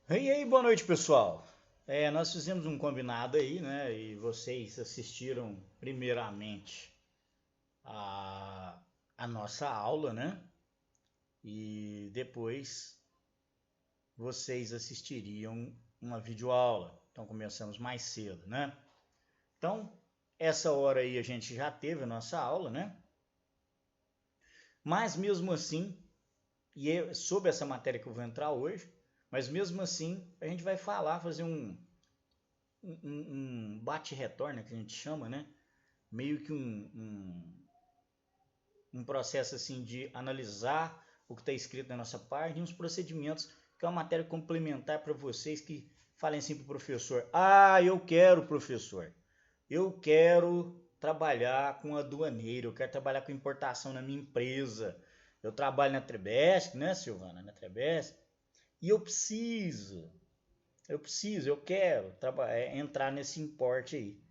E aí, boa noite, pessoal. Nós fizemos um combinado aí, né? E vocês assistiram primeiramente a nossa aula, né? E depois vocês assistiriam uma videoaula. Então começamos mais cedo, né? Então, essa hora aí a gente já teve a nossa aula, né? Mas mesmo assim, e é sobre essa matéria que eu vou entrar hoje, mas mesmo assim a gente vai fazer um bate-retorno, que a gente chama, né? Meio que um processo assim de analisar o que está escrito na nossa página e uns procedimentos, que é uma matéria complementar para vocês que falem assim para o professor: ah, eu quero, professor, eu quero trabalhar com aduaneiro, eu quero trabalhar com importação na minha empresa, eu trabalho na Trebesc, né, Silvana, na Trebesc, e eu quero entrar nesse importe aí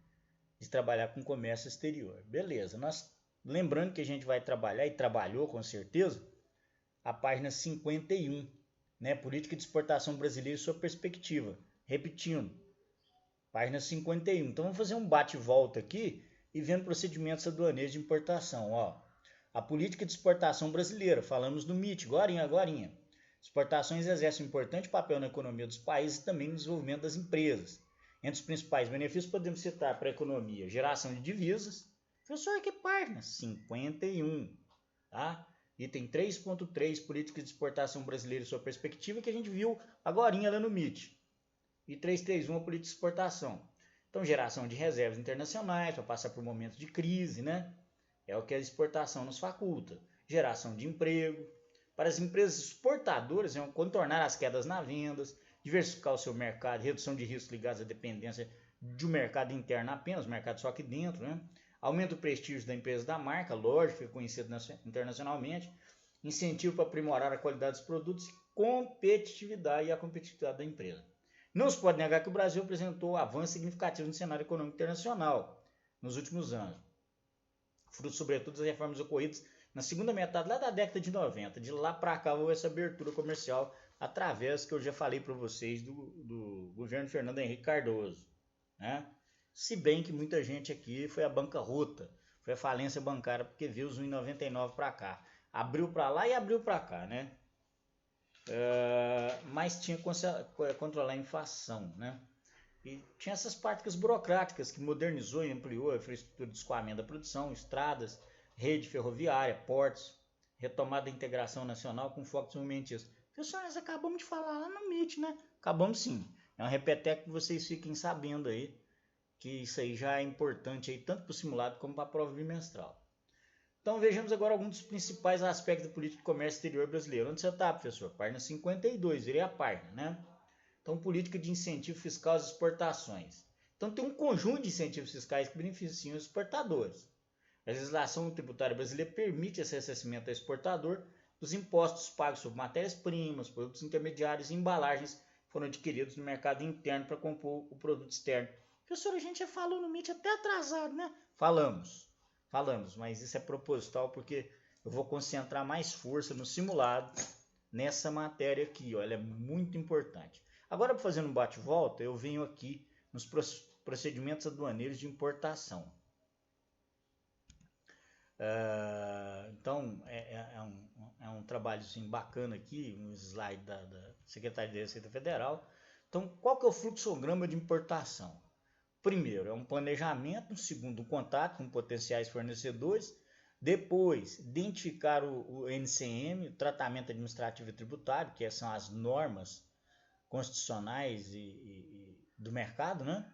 de trabalhar com comércio exterior. Beleza, nós lembrando que a gente vai trabalhar e trabalhou com certeza a página 51, né, Política de Exportação Brasileira e sua perspectiva. Repetindo, página 51. Então vamos fazer um bate-volta aqui e vendo procedimentos aduaneiros de importação, ó. A política de exportação brasileira, falamos do MIT, agorinha. Exportações exercem um importante papel na economia dos países e também no desenvolvimento das empresas. Entre os principais benefícios podemos citar para a economia: geração de divisas. Professor, que página? 51. Tá? Item 3.3, política de exportação brasileira e sua perspectiva, que a gente viu agorinha lá no MIT. E 331, política de exportação. Então, geração de reservas internacionais para passar por momentos de crise, né? É o que a exportação nos faculta. Geração de emprego. Para as empresas exportadoras, é contornar as quedas nas vendas, diversificar o seu mercado, redução de riscos ligados à dependência de um mercado interno apenas, mercado só aqui dentro, né? Aumenta o prestígio da empresa da marca, lógico, é conhecido internacionalmente, incentivo para aprimorar a qualidade dos produtos e competitividade a competitividade da empresa. Não se pode negar que o Brasil apresentou avanços significativos no cenário econômico internacional nos últimos anos, fruto sobretudo das reformas ocorridas na segunda metade lá da década de 90. De lá para cá houve essa abertura comercial através, que eu já falei para vocês, do governo Fernando Henrique Cardoso, né? Se bem que muita gente aqui foi a bancarrota, foi a falência bancária, porque viu os 1,99 para cá. Abriu para lá e abriu para cá, né? Mas tinha que controlar a inflação, né? E tinha essas práticas burocráticas que modernizou e ampliou a infraestrutura de escoamento da produção, estradas, rede ferroviária, portos, retomada da integração nacional com foco desenvolvimentista. Pessoal, nós acabamos de falar lá no MIT, né? Acabamos sim. É um repeteco que vocês fiquem sabendo aí, que isso aí já é importante aí, tanto para o simulado como para a prova bimestral. Então vejamos agora alguns dos principais aspectos da política de comércio exterior brasileiro. Onde você está, professor? Página 52, virei a página, né? Então, política de incentivo fiscal às exportações. Então, tem um conjunto de incentivos fiscais que beneficiam os exportadores. A legislação tributária brasileira permite esse ressarcimento ao exportador dos impostos pagos sobre matérias-primas, produtos intermediários e embalagens que foram adquiridos no mercado interno para compor o produto externo. Professor, a gente já falou no MIT até atrasado, né? Falamos, mas isso é proposital porque eu vou concentrar mais força no simulado nessa matéria aqui, ó, ela é muito importante. Agora, para fazer um bate-volta, eu venho aqui nos procedimentos aduaneiros de importação. Então, é um trabalho assim, bacana aqui, um slide da Secretaria da Receita Federal. Então, qual que é o fluxograma de importação? Primeiro, é um planejamento. Segundo, um contato com potenciais fornecedores. Depois, identificar o NCM, o tratamento administrativo e tributário, que são as normas constitucionais e do mercado, né?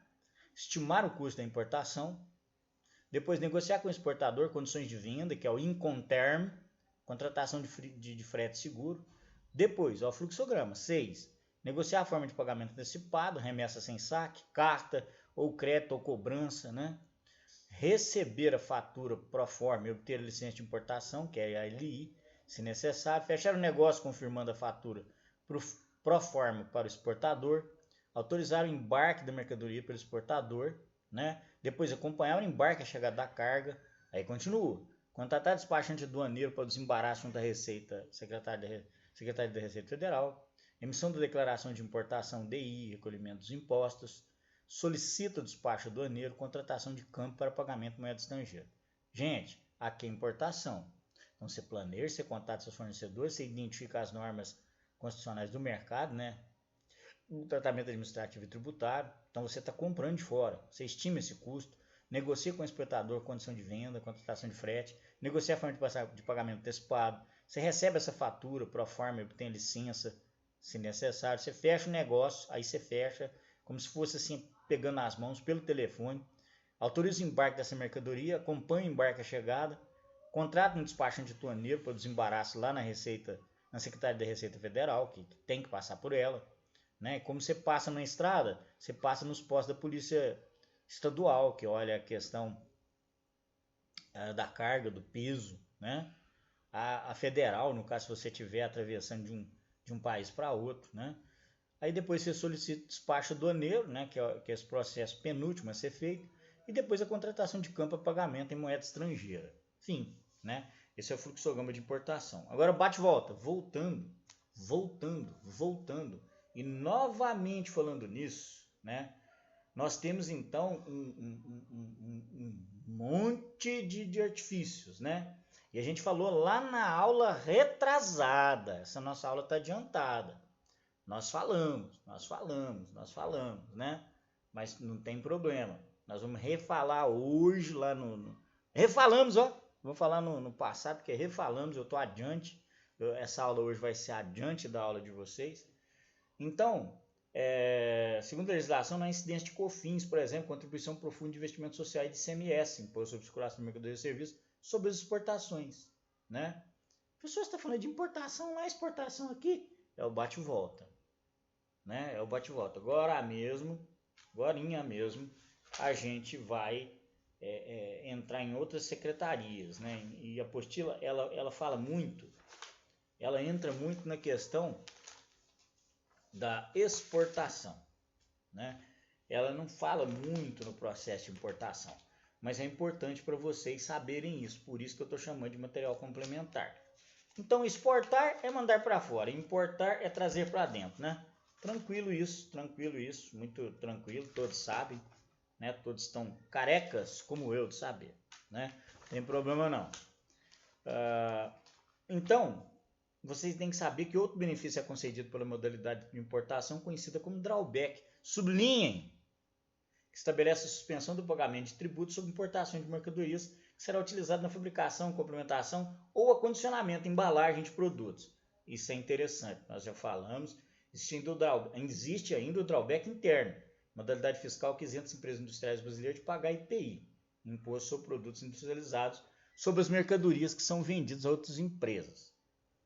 Estimar o custo da importação. Depois, negociar com o exportador condições de venda, que é o Incoterm, contratação de frete seguro. Depois, o fluxograma. 6. Negociar a forma de pagamento antecipado, remessa sem saque, carta ou crédito ou cobrança, né? Receber a fatura pro forma e obter a licença de importação, que é a LI, se necessário. Fechar o negócio confirmando a fatura pro forma para o exportador. Autorizar o embarque da mercadoria pelo exportador, né? Depois acompanhar o embarque, a chegada da carga. Aí continua. Contratar despachante aduaneiro para o desembaraço junto à Receita, Secretaria da Receita Federal. emissão da declaração de importação DI, recolhimento dos impostos, solicita o despacho aduaneiro, contratação de campo para pagamento de moeda estrangeira. Gente, aqui é importação. Então você planeja, você contata seus fornecedores, você identifica as normas constitucionais do mercado, né? O tratamento administrativo e tributário. Então você está comprando de fora, você estima esse custo, negocia com o exportador condição de venda, contratação de frete, negocia a forma de pagamento antecipado, você recebe essa fatura pro forma, obtém licença, se necessário, você fecha o negócio, aí você fecha como se fosse assim, pegando as mãos pelo telefone, autoriza o embarque dessa mercadoria, acompanha o embarque a chegada, contrata um despachante aduaneiro para o desembaraço lá na Receita, na Secretaria da Receita Federal, que tem que passar por ela, né? Como você passa na estrada, você passa nos postos da Polícia Estadual, que olha a questão da carga, do peso, né? A federal, no caso, se você estiver atravessando de um país para outro, né? Aí depois você solicita despacho aduaneiro, né? Que é esse processo penúltimo a ser feito, e depois a contratação de campo a pagamento em moeda estrangeira. Enfim, né? Esse é o fluxograma de importação. Agora bate e volta, voltando. E novamente falando nisso, né? Nós temos então um monte de artifícios, né? E a gente falou lá na aula retrasada, essa nossa aula está adiantada. Nós falamos, né? Mas não tem problema. Nós vamos refalar hoje lá Refalamos, ó. Vou falar no passado, porque refalamos, eu estou adiante. Essa aula hoje vai ser adiante da aula de vocês. Então, segundo a legislação, na incidência de COFINS, por exemplo, contribuição por fundo de investimento social e de ICMS, Imposto sobre Circulação de Mercadorias e Serviços, sobre as exportações, né? A pessoa está falando de importação lá, exportação aqui, é o bate e volta, né? É o bate e volta. Agorinha mesmo, a gente vai entrar em outras secretarias, né? E a apostila, ela fala muito, ela entra muito na questão da exportação, né? Ela não fala muito no processo de importação, mas é importante para vocês saberem isso, por isso que eu estou chamando de material complementar. Então, exportar é mandar para fora, importar é trazer para dentro, né? Tranquilo isso, muito tranquilo, todos sabem, né? Todos estão carecas, como eu, de saber, né? Não tem problema não. Então, vocês têm que saber que outro benefício é concedido pela modalidade de importação conhecida como drawback. Sublinhem, que estabelece a suspensão do pagamento de tributos sobre importação de mercadorias que será utilizado na fabricação, complementação ou acondicionamento, embalagem de produtos. Isso é interessante, nós já falamos. Existe ainda o drawback interno, modalidade fiscal que isenta as empresas industriais brasileiras de pagar IPI, Imposto sobre Produtos Industrializados, sobre as mercadorias que são vendidas a outras empresas.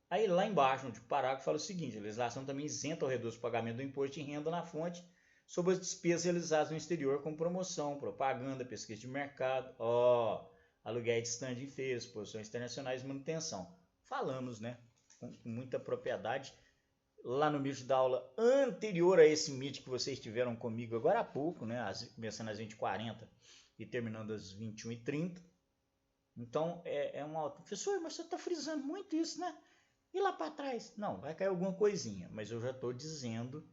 Aí lá embaixo, no parágrafo, fala o seguinte: a legislação também isenta ou reduz o pagamento do imposto de renda na fonte sobre as despesas realizadas no exterior como promoção, propaganda, pesquisa de mercado, aluguel de stand em feiras, exposições internacionais e manutenção. Falamos, né, com muita propriedade lá no MIT da aula anterior a esse MIT que vocês tiveram comigo agora há pouco, né, começando às 20h40 e terminando às 21h30. Então, professor, mas você está frisando muito isso, né? E lá para trás? Não, vai cair alguma coisinha, mas eu já estou dizendo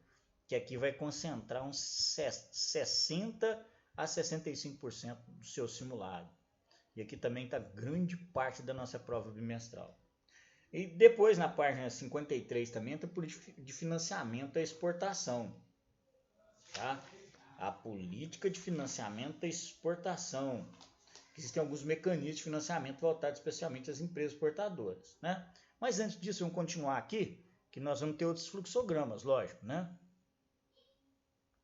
que aqui vai concentrar uns 60% a 65% do seu simulado. E aqui também está grande parte da nossa prova bimestral. E depois, na página 53, também entra por de financiamento à exportação. Tá? A política de financiamento à exportação. Existem alguns mecanismos de financiamento voltados especialmente às empresas exportadoras, né? Mas antes disso, vamos continuar aqui, que nós vamos ter outros fluxogramas, lógico, né?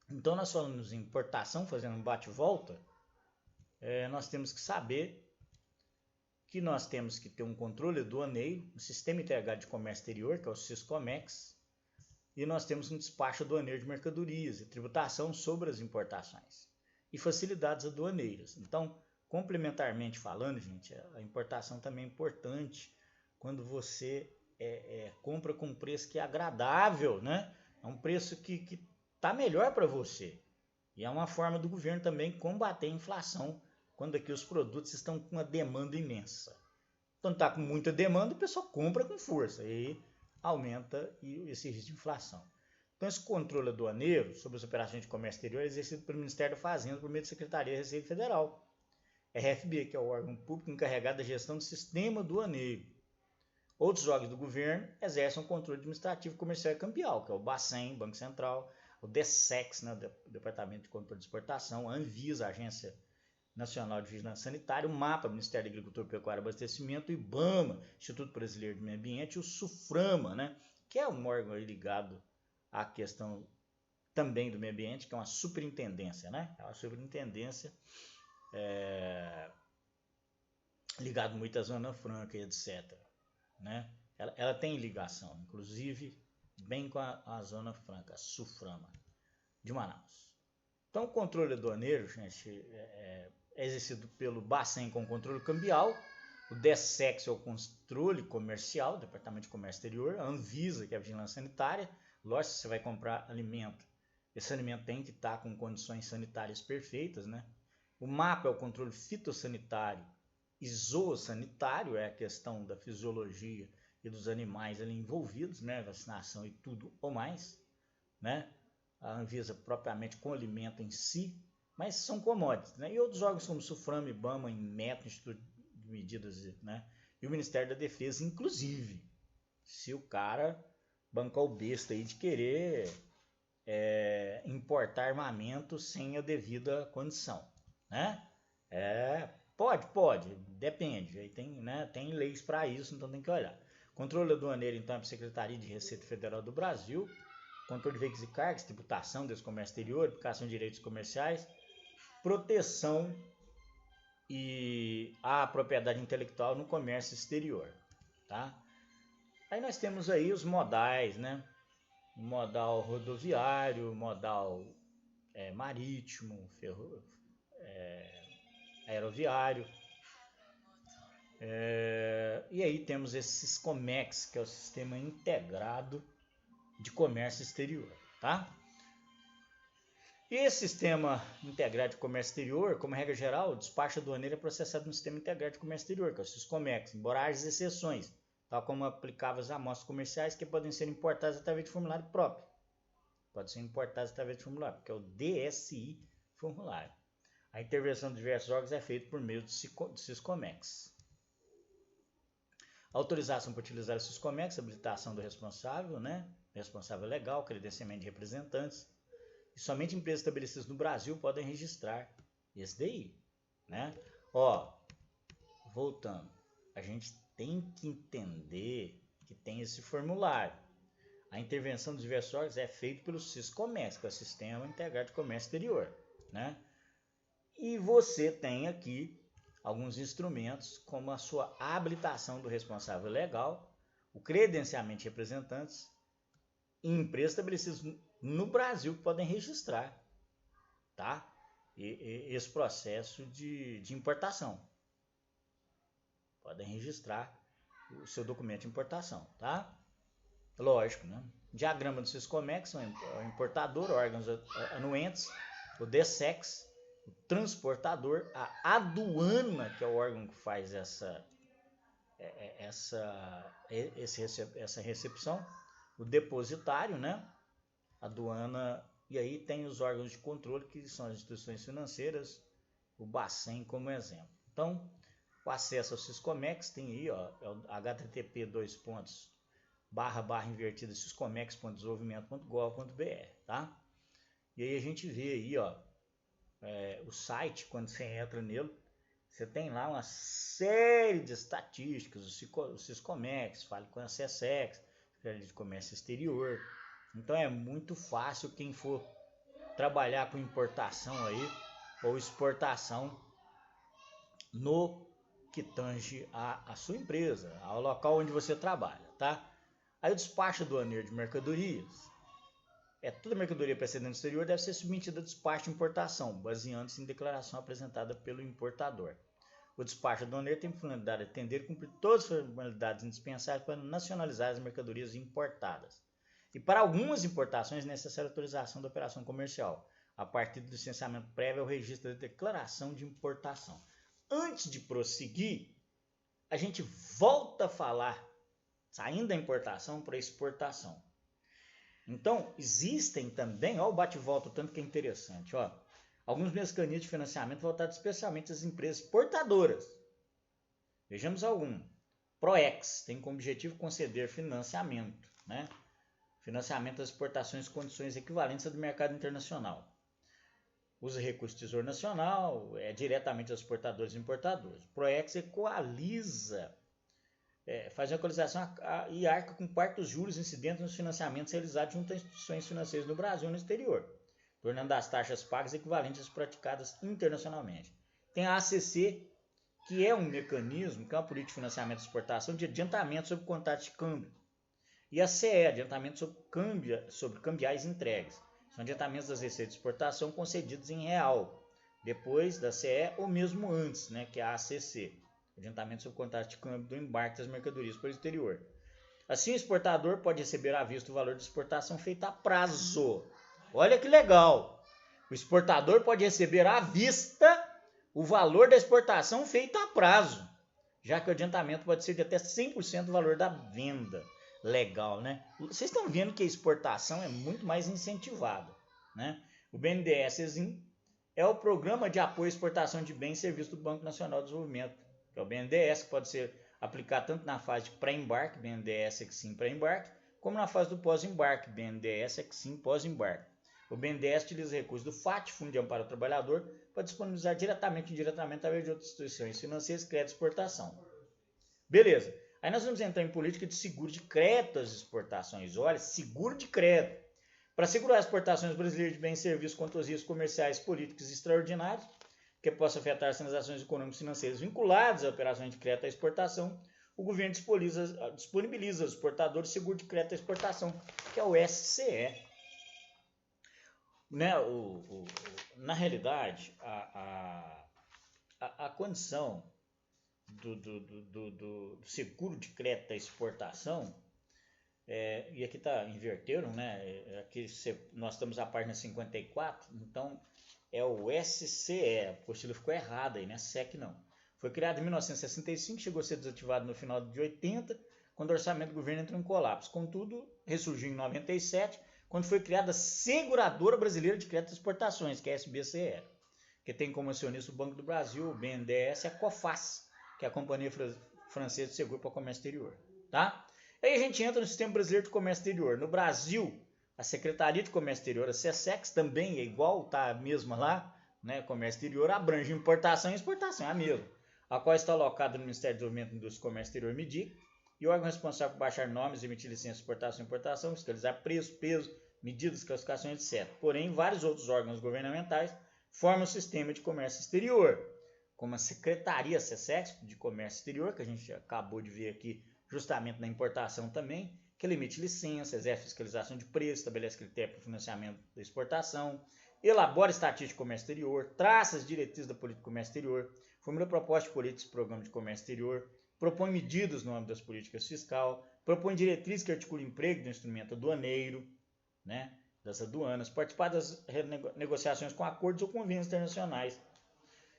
Então, nós falamos em importação, fazendo um bate-volta, nós temos que saber que nós temos que ter um controle aduaneiro, um sistema integrado de comércio exterior, que é o Siscomex, e nós temos um despacho aduaneiro de mercadorias e tributação sobre as importações e facilidades aduaneiras. Então, complementarmente falando, gente, a importação também é importante quando você compra com um preço que é agradável, né? É um preço que está melhor para você. E é uma forma do governo também combater a inflação quando aqui os produtos estão com uma demanda imensa. Quando está com muita demanda, o pessoal compra com força. E aumenta esse risco de inflação. Então, esse controle aduaneiro sobre as operações de comércio exterior é exercido pelo Ministério da Fazenda por meio da Secretaria da Receita Federal, RFB, que é o órgão público encarregado da gestão do sistema aduaneiro. Outros órgãos do governo exercem o controle administrativo, comercial e cambial, que é o Bacen, Banco Central, o DSEX, né, o Departamento de Controle de Exportação, a Anvisa, a Agência Nacional de Vigilância Sanitária, o MAPA, Ministério da Agricultura, Pecuária e Abastecimento, o IBAMA, Instituto Brasileiro do Meio Ambiente, e o SUFRAMA, né, que é um órgão ligado à questão também do meio ambiente, que é uma superintendência, né? É uma superintendência ligado muito à Zona Franca e etc. Né? Ela tem ligação, inclusive, bem com a Zona Franca, a SUFRAMA, de Manaus. Então, o controle aduaneiro, gente, é exercido pelo Bacen com controle cambial, o DSEX é o controle comercial, o Departamento de Comércio Exterior, a Anvisa, que é a vigilância sanitária. Lógico, se você vai comprar alimento, esse alimento tem que estar com condições sanitárias perfeitas, né? O MAPA é o controle fitossanitário e zoossanitário, é a questão da fisiologia e dos animais ali envolvidos, né? Vacinação e tudo ou mais, né? A Anvisa propriamente com o alimento em si, mas são commodities, né? E outros órgãos como o SUFRAMA, IBAMA, INMET, Instituto de Medidas, né? E o Ministério da Defesa, inclusive, se o cara bancar o besta aí de querer importar armamento sem a devida condição, né? Pode, depende. Aí tem leis para isso, então tem que olhar. Controle aduaneiro, então, é para a Secretaria de Receita Federal do Brasil. Controle de veículos e cargas, tributação desse comércio exterior, aplicação de direitos comerciais, proteção e a propriedade intelectual no comércio exterior, tá? Aí nós temos aí os modais, né? O modal rodoviário, modal marítimo, aeroviário. E aí temos esse SISCOMEX, que é o Sistema Integrado de Comércio Exterior, tá? E esse Sistema Integrado de Comércio Exterior, como regra geral, o despacho aduaneiro é processado no Sistema Integrado de Comércio Exterior, que é o SISCOMEX, embora haja exceções, tal como aplicáveis a amostras comerciais que podem ser importadas através de formulário próprio. Pode ser importadas através de formulário, porque é o DSI formulário. A intervenção de diversos órgãos é feita por meio do SISCOMEX. Autorização para utilizar o SISCOMEX, habilitação do responsável, né? Responsável legal, credenciamento de representantes. E somente empresas estabelecidas no Brasil podem registrar esse DI, né? Voltando, a gente tem que entender que tem esse formulário. A intervenção dos diversos órgãos é feita pelo SISCOMEX, que é o Sistema Integrado de Comércio Exterior, né? E você tem aqui alguns instrumentos, como a sua habilitação do responsável legal, o credenciamento de representantes e empresas estabelecidas no Brasil que podem registrar, tá? Esse processo de importação. Podem registrar o seu documento de importação, tá? Lógico, né? Diagrama do SISCOMEX, o importador, órgãos anuentes, o DSEX, o transportador, a aduana, que é o órgão que faz essa recepção, o depositário, né? Aduana, e aí tem os órgãos de controle, que são as instituições financeiras, o Bacen como exemplo. Então, o acesso ao SISCOMEX tem aí, ó, é o http://invertida siscomex.desenvolvimento.gov.br, tá? E aí a gente vê aí, ó, o site, quando você entra nele, você tem lá uma série de estatísticas, o SISCOMEX, fale com a SESEX, Secretaria de Comércio Exterior. Então é muito fácil quem for trabalhar com importação aí ou exportação no que tange a sua empresa, ao local onde você trabalha, tá? Aí o despacho aduaneiro de mercadorias, toda mercadoria procedente do exterior deve ser submetida a despacho de importação, baseando-se em declaração apresentada pelo importador. O despacho aduaneiro tem finalidade de atender e cumprir todas as formalidades indispensáveis para nacionalizar as mercadorias importadas. E para algumas importações é necessária autorização da operação comercial, a partir do licenciamento prévio ao registro da declaração de importação. Antes de prosseguir, a gente volta a falar saindo da importação para exportação. Então, existem também, ó, o bate-volta, o tanto que é interessante, ó, alguns mecanismos de financiamento voltados especialmente às empresas exportadoras. Vejamos algum. ProEx tem como objetivo conceder financiamento, né? Financiamento das exportações em condições equivalentes ao do mercado internacional. Usa recursos do Tesouro Nacional, diretamente aos exportadores e importadores. ProEx equaliza, faz uma equalização e arca com parte dos juros incidentes nos financiamentos realizados junto a instituições financeiras no Brasil e no exterior, tornando as taxas pagas equivalentes às praticadas internacionalmente. Tem a ACC, que é um mecanismo, que é uma política de financiamento de exportação de adiantamento sobre contratos de câmbio. E a CE, adiantamento sobre cambiais entregues. São adiantamentos das receitas de exportação concedidos em real, depois da CE ou mesmo antes, né, que é a ACC. Adiantamento sobre contratos de câmbio do embarque das mercadorias para o exterior. Assim, o exportador pode receber à vista o valor de exportação feito a prazo. Olha que legal! O exportador pode receber à vista o valor da exportação feito a prazo, já que o adiantamento pode ser de até 100% do valor da venda. Legal, né? Vocês estão vendo que a exportação é muito mais incentivada, né? O BNDES é o Programa de Apoio à Exportação de Bens e Serviços do Banco Nacional de Desenvolvimento, que é o BNDES, que pode ser aplicado tanto na fase de pré-embarque, BNDES Exim pré-embarque, como na fase do pós-embarque, BNDES Exim pós-embarque. O BNDES utiliza recursos do FAT, Fundo de Amparo ao Trabalhador, para disponibilizar diretamente ou indiretamente através de outras instituições financeiras crédito de exportação. Beleza. Aí nós vamos entrar em política de seguro de crédito às exportações. Olha, seguro de crédito. Para segurar as exportações brasileiras de bens e serviços contra os riscos comerciais políticos extraordinários, que possam afetar as transações econômicas e financeiras vinculadas a operações de crédito à exportação, o governo disponibiliza aos exportadores seguro de crédito à exportação, que é o SCE. Né? Na realidade, a condição do seguro de crédito à exportação, e aqui está, inverteram, né? Aqui nós estamos na página 54, então é o SCE, a apostila ficou errada aí, né? SEC não. Foi criado em 1965, chegou a ser desativado no final de 80, quando o orçamento do governo entrou em colapso. Contudo, ressurgiu em 97, quando foi criada a Seguradora Brasileira de Crédito e Exportações, que é a SBCE, que tem como acionista o Banco do Brasil, o BNDES e a COFAS, que é a Companhia Francesa de Seguro para o Comércio Exterior. Tá? Aí a gente entra no Sistema Brasileiro de Comércio Exterior. No Brasil, a Secretaria de Comércio Exterior, a SESEX, também é igual, tá a mesma lá, né? Comércio Exterior abrange importação e exportação, é a mesma, a qual está alocada no Ministério do Desenvolvimento, Indústria e Comércio Exterior, MIDIC, e o órgão responsável por baixar nomes, emitir licença de exportação e importação, fiscalizar preço, peso, medidas, classificações, etc. Porém, vários outros órgãos governamentais formam o sistema de comércio exterior, como a Secretaria SESEX de Comércio Exterior, que a gente acabou de ver aqui justamente na importação também, que ela emite licenças, exerce fiscalização de preço, estabelece critérios para o financiamento da exportação, elabora estatística de comércio exterior, traça as diretrizes da política de comércio exterior, formula propostas de políticas e programas de comércio exterior, propõe medidas no âmbito das políticas fiscal, propõe diretrizes que articulam o emprego do instrumento aduaneiro, né, das aduanas, participar das negociações com acordos ou convênios internacionais.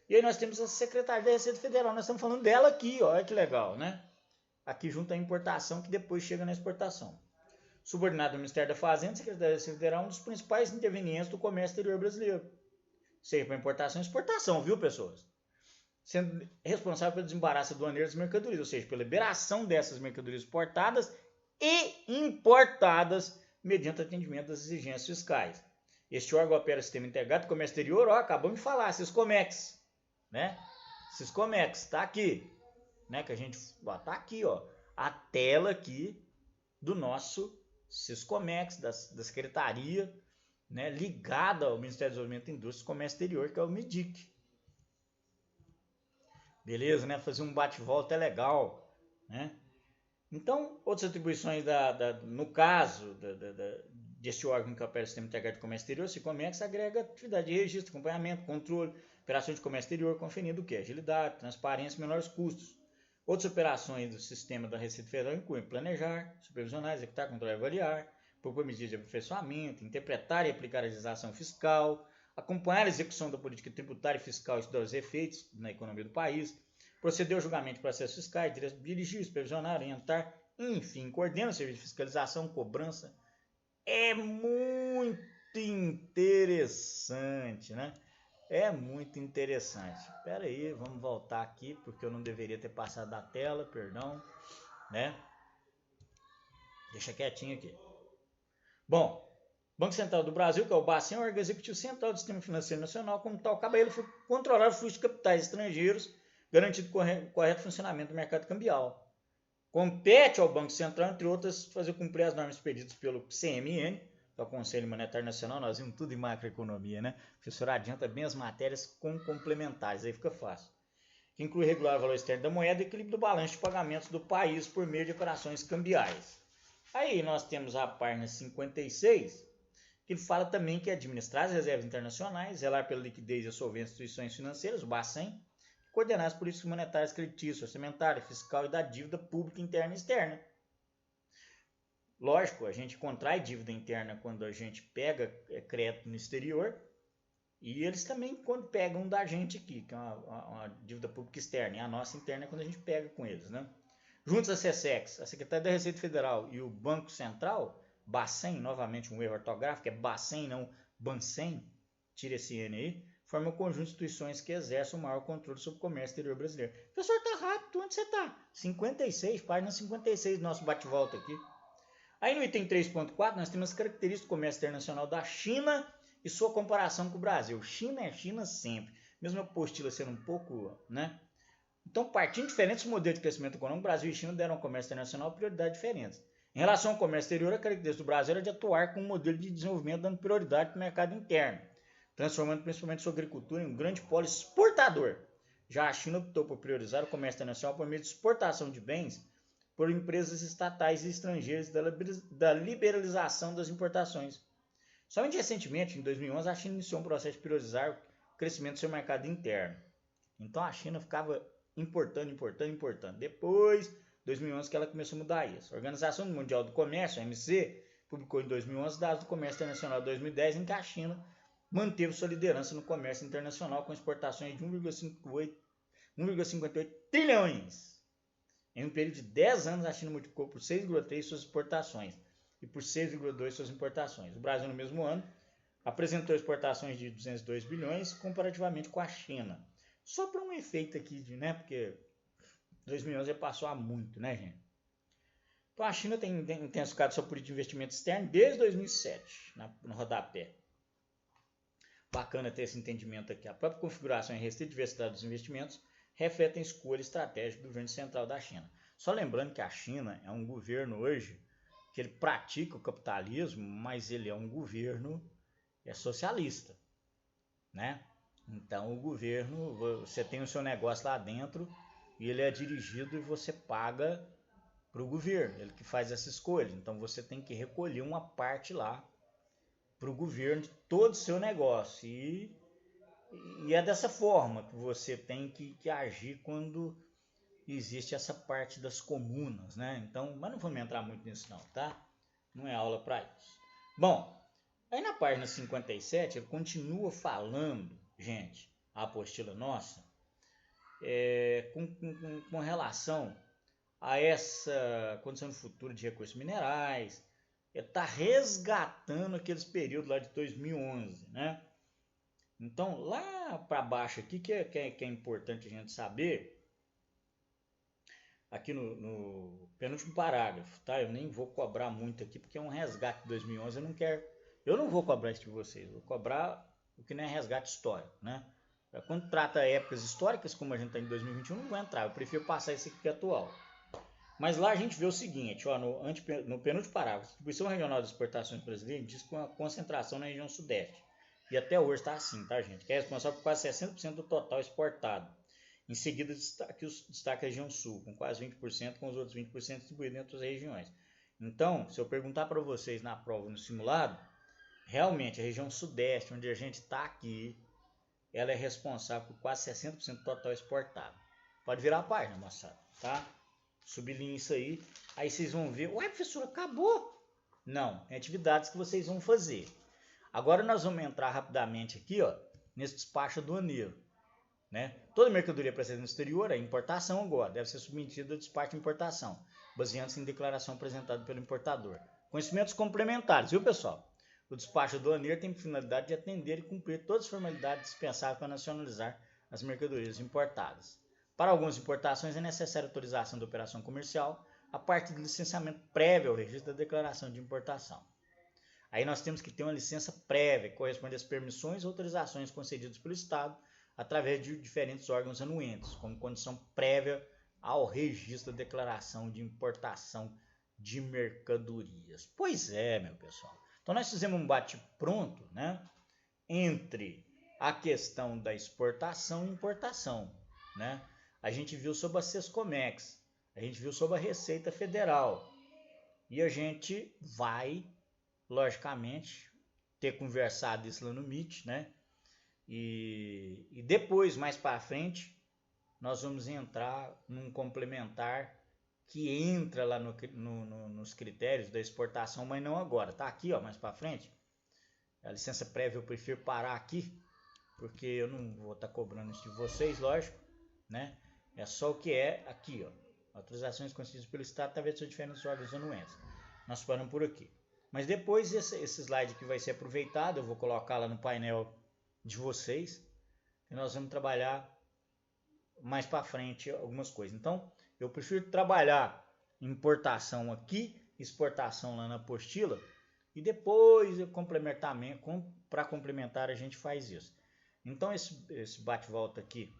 E aí nós temos a Secretaria da Receita Federal, nós estamos falando dela aqui, ó, olha que legal, né? Aqui junto à importação, que depois chega na exportação. Subordinado ao Ministério da Fazenda, a Secretaria da Receita Federal é um dos principais intervenientes do comércio exterior brasileiro. Seja para importação e exportação, viu, pessoas? Sendo responsável pelo desembaraço aduaneiro das mercadorias, ou seja, pela liberação dessas mercadorias exportadas e importadas mediante atendimento das exigências fiscais. Este órgão opera o Sistema Integrado de Comércio Exterior, ó, acabamos de falar, Siscomex, né? Siscomex, tá aqui, né? Que a gente, ó, tá aqui, ó, a tela aqui do nosso Siscomex, da Secretaria, né, ligada ao Ministério do Desenvolvimento, Indústria e Comércio Exterior, que é o MIDIC. Beleza, né? Fazer um bate-volta é legal, né? Então, outras atribuições, no caso deste órgão que opera o Sistema Integrado de Comércio Exterior, Siscomex agrega atividade de registro, acompanhamento, controle, operações de comércio exterior, conferindo o quê? Agilidade, transparência e menores custos. Outras operações do sistema da Receita Federal incluem planejar, supervisionar, executar, controlar e avaliar, propor medidas de aperfeiçoamento, interpretar e aplicar a legislação fiscal, acompanhar a execução da política tributária e fiscal e estudar os efeitos na economia do país, proceder ao julgamento de processos fiscais, dirigir, supervisionar, orientar, enfim, coordena o serviço de fiscalização, cobrança. É muito interessante, né? É muito interessante. Espera aí, vamos voltar aqui, porque eu não deveria ter passado da tela, perdão, né? Deixa quietinho aqui. Bom, Banco Central do Brasil, que é o BACEN, é o órgão executivo central do Sistema Financeiro Nacional, como tal, cabe a ele controlar o fluxo de capitais estrangeiros, garantindo o correto funcionamento do mercado cambial. Compete ao Banco Central, entre outras, fazer cumprir as normas pedidas pelo CMN, que é o Conselho Monetário Nacional. Nós vimos tudo em macroeconomia, né? O professor adianta bem as matérias com complementares, aí fica fácil. Que inclui regular o valor externo da moeda e equilíbrio do balanço de pagamentos do país por meio de operações cambiais. Aí nós temos a página 56, que ele fala também que administrar as reservas internacionais, zelar pela liquidez e a solvência de instituições financeiras, o BACEN, coordenar as políticas monetárias, creditícias, orçamentária, fiscal e da dívida pública interna e externa. Lógico, a gente contrai dívida interna quando a gente pega crédito no exterior, e eles também quando pegam da gente aqui, que é uma dívida pública externa, e a nossa interna é quando a gente pega com eles, né? Juntos a SESEX, a Secretaria da Receita Federal e o Banco Central, BACEN, novamente um erro ortográfico, é BACEN, não BANCEN, tira esse N aí, formam um conjunto de instituições que exercem o maior controle sobre o comércio exterior brasileiro. Professor, tá rápido, onde você tá? 56, página 56 do nosso bate-volta aqui. Aí no item 3.4 nós temos as características do comércio internacional da China e sua comparação com o Brasil. China é China sempre, mesmo a apostila sendo um pouco, né? Então, partindo de diferentes modelos de crescimento econômico, Brasil e China deram ao comércio internacional prioridades diferentes. Em relação ao comércio exterior, a característica do Brasil era de atuar com um modelo de desenvolvimento dando prioridade para o mercado interno, transformando principalmente sua agricultura em um grande polo exportador. Já a China optou por priorizar o comércio internacional por meio de exportação de bens por empresas estatais e estrangeiras da liberalização das importações. Somente recentemente, em 2011, a China iniciou um processo de priorizar o crescimento do seu mercado interno. Então a China ficava importando. Depois, 2011, que ela começou a mudar isso. A Organização Mundial do Comércio, a OMC, publicou em 2011 dados do comércio internacional de 2010, em que a China manteve sua liderança no comércio internacional com exportações de 1,58 trilhões. Em um período de 10 anos, a China multiplicou por 6,3 suas exportações e por 6,2 suas importações. O Brasil, no mesmo ano, apresentou exportações de 202 bilhões comparativamente com a China. Só para um efeito aqui, né? Porque 2011 já passou há muito, né, gente? Então a China tem intensificado sua política de investimento externo desde 2007, no rodapé. Bacana ter esse entendimento aqui. A própria configuração e restrita diversidade dos investimentos refletem a escolha estratégica do governo central da China. Só lembrando que a China é um governo hoje que ele pratica o capitalismo, mas ele é um governo socialista, né? Então o governo, você tem o seu negócio lá dentro e ele é dirigido e você paga para o governo, ele que faz essa escolha. Então você tem que recolher uma parte lá para o governo de todo o seu negócio. E é dessa forma que você tem que agir quando existe essa parte das comunas, né? Então, mas não vamos entrar muito nisso não, tá? Não é aula para isso. Bom, aí na página 57 ele continua falando, gente, a apostila nossa, com relação a essa condição de futuro de recursos minerais, está resgatando aqueles períodos lá de 2011, né? Então, lá para baixo aqui, que é importante a gente saber, aqui no penúltimo parágrafo, tá? Eu nem vou cobrar muito aqui, porque é um resgate de 2011, eu não vou cobrar isso de vocês, eu vou cobrar o que não é resgate histórico, né? Quando trata épocas históricas, como a gente está em 2021, não vou entrar, eu prefiro passar esse aqui que é atual. Mas lá a gente vê o seguinte, ó, no penúltimo parágrafo, a distribuição regional das exportações brasileiras diz com a concentração na região sudeste. E até hoje está assim, tá, gente? Que é responsável por quase 60% do total exportado. Em seguida, destaca a região sul, com quase 20%, com os outros 20% distribuídos em outras regiões. Então, se eu perguntar para vocês na prova, no simulado, realmente a região sudeste, onde a gente está aqui, ela é responsável por quase 60% do total exportado. Pode virar a página, moçada, tá? Sublinhe isso aí. Aí vocês vão ver, ué, professor, acabou? Não, é atividades que vocês vão fazer. Agora nós vamos entrar rapidamente aqui, ó, nesse despacho aduaneiro, né? Toda mercadoria procedente do exterior é importação agora, deve ser submetida ao despacho de importação. baseando-se em declaração apresentada pelo importador. Conhecimentos complementares, viu, pessoal? O despacho aduaneiro tem finalidade de atender e cumprir todas as formalidades dispensáveis para nacionalizar as mercadorias importadas. Para algumas importações é necessária autorização da operação comercial a partir do licenciamento prévio ao registro da declaração de importação. Aí nós temos que ter uma licença prévia, que corresponde às permissões ou autorizações concedidas pelo Estado através de diferentes órgãos anuentes, como condição prévia ao registro da declaração de importação de mercadorias. Pois é, meu pessoal. Então nós fizemos um bate-pronto, né, entre a questão da exportação e importação, né? A gente viu sobre a Sescomex, a gente viu sobre a Receita Federal e a gente vai, logicamente, ter conversado isso lá no Meet, né? E depois, mais para frente, nós vamos entrar num complementar que entra lá nos critérios da exportação, mas não agora. Tá aqui, ó, mais para frente. A licença prévia eu prefiro parar aqui, porque eu não vou estar cobrando isso de vocês, lógico, né? É só o que é aqui, ó. Autorizações concedidas pelo Estado através de seus diferentes órgãos anuentes. Nós paramos por aqui. Mas depois esse slide aqui vai ser aproveitado, eu vou colocar lá no painel de vocês, e nós vamos trabalhar mais para frente algumas coisas. Então, eu prefiro trabalhar importação aqui, exportação lá na apostila, e depois para complementar a gente faz isso. Então, esse bate-volta aqui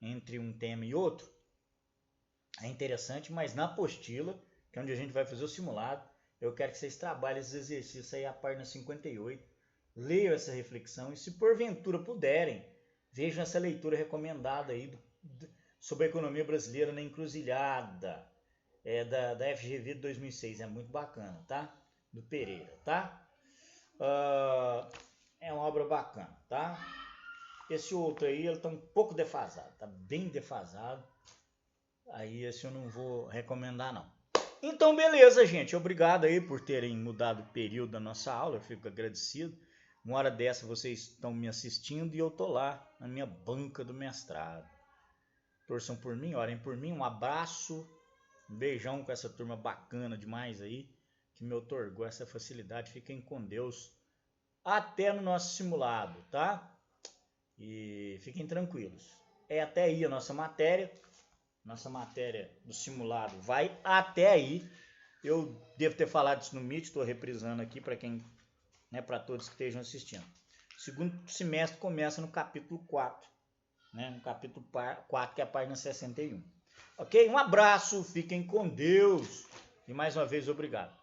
entre um tema e outro é interessante, mas na apostila, que é onde a gente vai fazer o simulado, eu quero que vocês trabalhem esses exercícios aí, a página 58, leiam essa reflexão e, se porventura puderem, vejam essa leitura recomendada aí sobre a economia brasileira na encruzilhada, da FGV de 2006, é muito bacana, tá? Do Pereira, tá? É uma obra bacana, tá? Esse outro aí, ele tá um pouco defasado, tá bem defasado, aí esse eu não vou recomendar não. Então, beleza, gente. Obrigado aí por terem mudado o período da nossa aula. Eu fico agradecido. Uma hora dessa vocês estão me assistindo e eu tô lá na minha banca do mestrado. Torçam por mim, orem por mim. Um abraço, um beijão com essa turma bacana demais aí, que me otorgou essa facilidade. Fiquem com Deus. Até no nosso simulado, tá? E fiquem tranquilos. É até aí a nossa matéria. Nossa matéria do simulado vai até aí. Eu devo ter falado isso no Meet, estou reprisando aqui para quem, né, para todos que estejam assistindo. O segundo semestre começa no capítulo 4, né, no capítulo 4, que é a página 61. Ok? Um abraço, fiquem com Deus e mais uma vez obrigado.